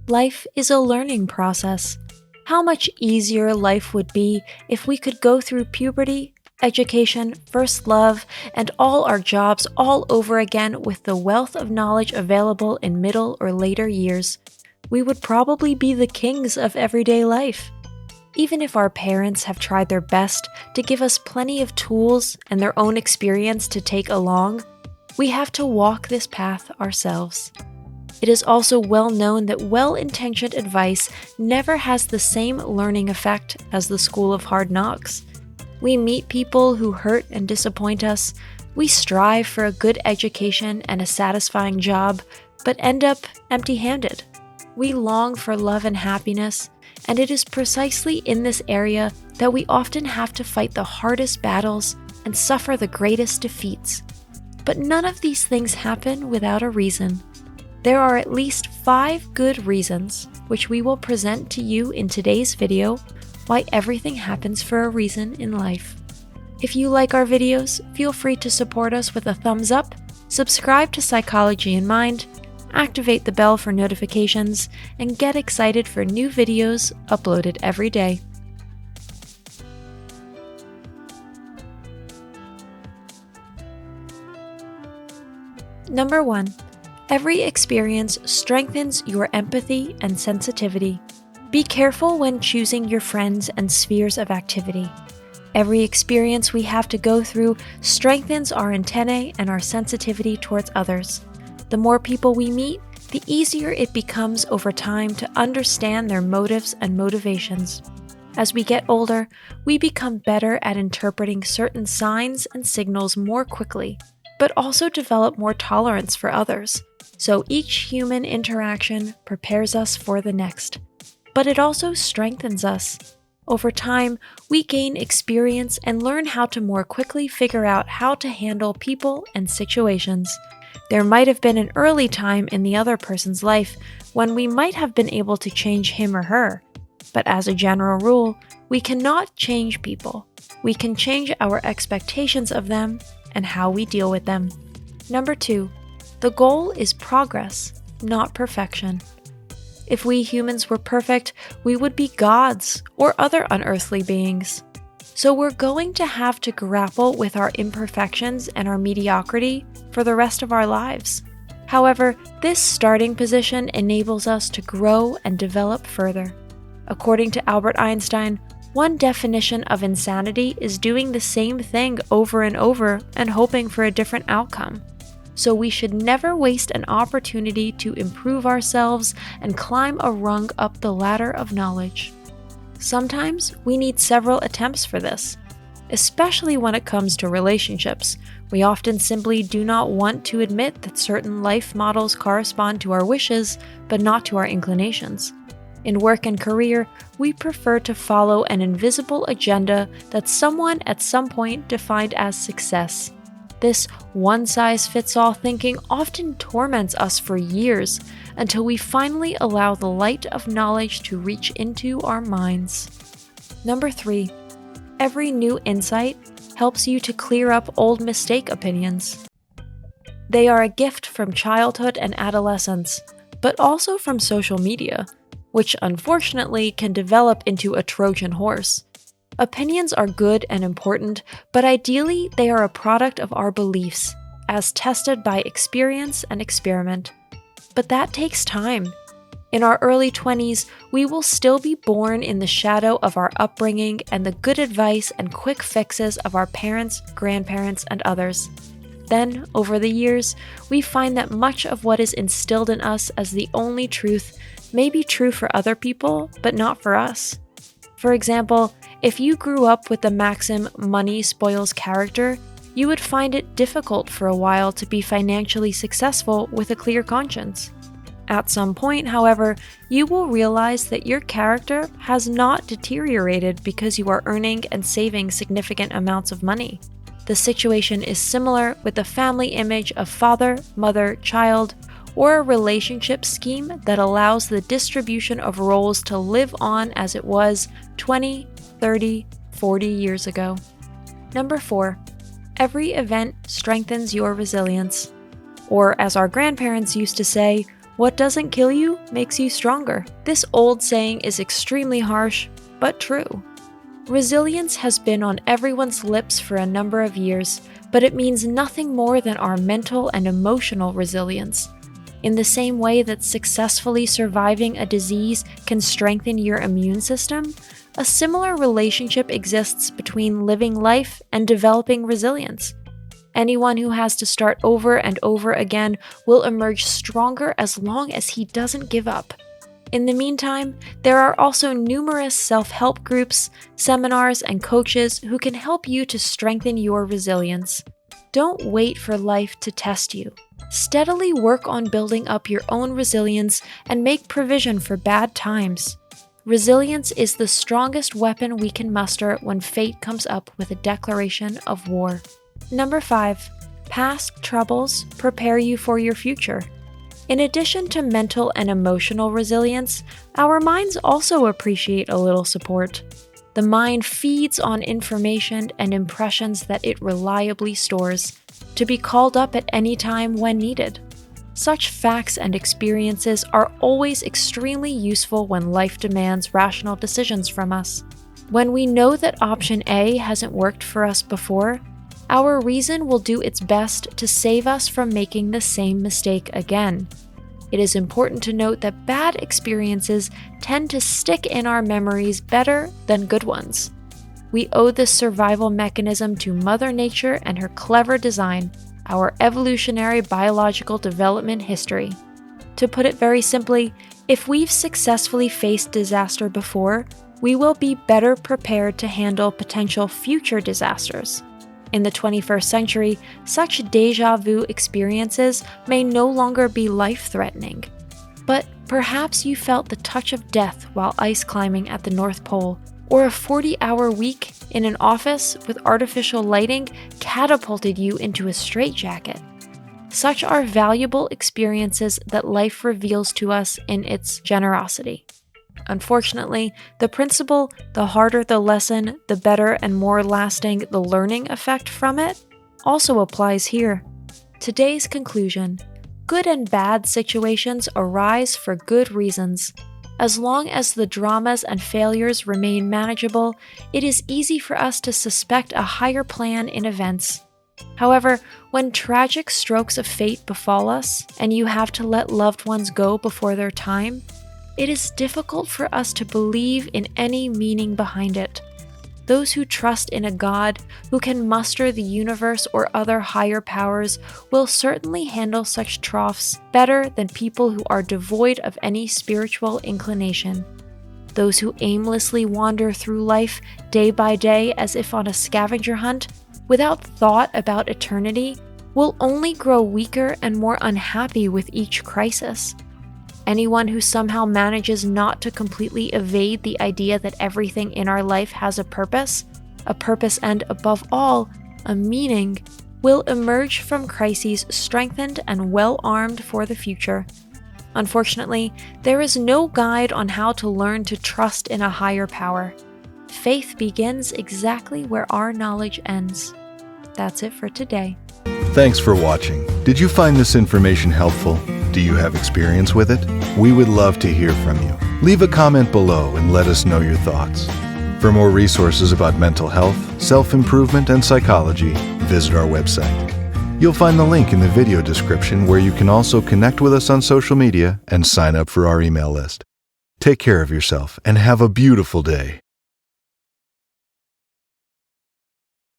Life is a learning process. How much easier life would be if we could go through puberty, education, first love, and all our jobs all over again with the wealth of knowledge available in middle or later years. We would probably be the kings of everyday life. Even if our parents have tried their best to give us plenty of tools and their own experience to take along, we have to walk this path ourselves. It is also well known that well-intentioned advice never has the same learning effect as the school of hard knocks. We meet people who hurt and disappoint us, we strive for a good education and a satisfying job, but end up empty-handed. We long for love and happiness, and it is precisely in this area that we often have to fight the hardest battles and suffer the greatest defeats. But none of these things happen without a reason. There are at least 5 good reasons, which we will present to you in today's video, why everything happens for a reason in life. If you like our videos, feel free to support us with a thumbs up, subscribe to Psychology in Mind, activate the bell for notifications, and get excited for new videos uploaded every day. Number 1. Every experience strengthens your empathy and sensitivity. Be careful when choosing your friends and spheres of activity. Every experience we have to go through strengthens our antennae and our sensitivity towards others. The more people we meet, the easier it becomes over time to understand their motives and motivations. As we get older, we become better at interpreting certain signs and signals more quickly, but also develop more tolerance for others. So each human interaction prepares us for the next. But it also strengthens us. Over time, we gain experience and learn how to more quickly figure out how to handle people and situations. There might have been an early time in the other person's life when we might have been able to change him or her. But as a general rule, we cannot change people. We can change our expectations of them and how we deal with them. Number 2. The goal is progress, not perfection. If we humans were perfect, we would be gods or other unearthly beings. So we're going to have to grapple with our imperfections and our mediocrity for the rest of our lives. However, this starting position enables us to grow and develop further. According to Albert Einstein, one definition of insanity is doing the same thing over and over and hoping for a different outcome. So we should never waste an opportunity to improve ourselves and climb a rung up the ladder of knowledge. Sometimes we need several attempts for this. Especially when it comes to relationships, we often simply do not want to admit that certain life models correspond to our wishes, but not to our inclinations. In work and career, we prefer to follow an invisible agenda that someone at some point defined as success. This one-size-fits-all thinking often torments us for years until we finally allow the light of knowledge to reach into our minds. Number 3. Every new insight helps you to clear up old mistake opinions. They are a gift from childhood and adolescence, but also from social media, which unfortunately can develop into a Trojan horse. Opinions are good and important, but ideally they are a product of our beliefs, as tested by experience and experiment. But that takes time. In our early 20s, we will still be born in the shadow of our upbringing and the good advice and quick fixes of our parents, grandparents, and others. Then, over the years, we find that much of what is instilled in us as the only truth may be true for other people, but not for us. For example, if you grew up with the maxim "money spoils character," you would find it difficult for a while to be financially successful with a clear conscience. At some point, however, you will realize that your character has not deteriorated because you are earning and saving significant amounts of money. The situation is similar with the family image of father, mother, child, or a relationship scheme that allows the distribution of roles to live on as it was 20, 30, 40 years ago. Number 4. Every event strengthens your resilience. Or, as our grandparents used to say, What doesn't kill you makes you stronger. This old saying is extremely harsh, but true. Resilience has been on everyone's lips for a number of years, but it means nothing more than our mental and emotional resilience. In the same way that successfully surviving a disease can strengthen your immune system, a similar relationship exists between living life and developing resilience. Anyone who has to start over and over again will emerge stronger as long as he doesn't give up. In the meantime, there are also numerous self-help groups, seminars, and coaches who can help you to strengthen your resilience. Don't wait for life to test you. Steadily work on building up your own resilience and make provision for bad times. Resilience is the strongest weapon we can muster when fate comes up with a declaration of war. Number 5. Past troubles prepare you for your future. In addition to mental and emotional resilience, our minds also appreciate a little support. The mind feeds on information and impressions that it reliably stores, to be called up at any time when needed. Such facts and experiences are always extremely useful when life demands rational decisions from us. When we know that option A hasn't worked for us before, our reason will do its best to save us from making the same mistake again. It is important to note that bad experiences tend to stick in our memories better than good ones. We owe this survival mechanism to Mother Nature and her clever design, our evolutionary biological development history. To put it very simply, if we've successfully faced disaster before, we will be better prepared to handle potential future disasters. In the 21st century, such déjà vu experiences may no longer be life-threatening. But perhaps you felt the touch of death while ice climbing at the North Pole, or a 40-hour week in an office with artificial lighting catapulted you into a straitjacket. Such are valuable experiences that life reveals to us in its generosity. Unfortunately, the principle, the harder the lesson, the better and more lasting the learning effect from it, also applies here. Today's conclusion: good and bad situations arise for good reasons. As long as the dramas and failures remain manageable, it is easy for us to suspect a higher plan in events. However, when tragic strokes of fate befall us, and you have to let loved ones go before their time, it is difficult for us to believe in any meaning behind it. Those who trust in a God who can muster the universe or other higher powers will certainly handle such troughs better than people who are devoid of any spiritual inclination. Those who aimlessly wander through life day by day as if on a scavenger hunt, without thought about eternity, will only grow weaker and more unhappy with each crisis. Anyone who somehow manages not to completely evade the idea that everything in our life has a purpose and, above all, a meaning, will emerge from crises strengthened and well-armed for the future. Unfortunately, there is no guide on how to learn to trust in a higher power. Faith begins exactly where our knowledge ends. That's it for today. Thanks for watching. Did you find this information helpful? Do you have experience with it? We would love to hear from you. Leave a comment below and let us know your thoughts. For more resources about mental health, self-improvement, and psychology, visit our website. You'll find the link in the video description where you can also connect with us on social media and sign up for our email list. Take care of yourself and have a beautiful day.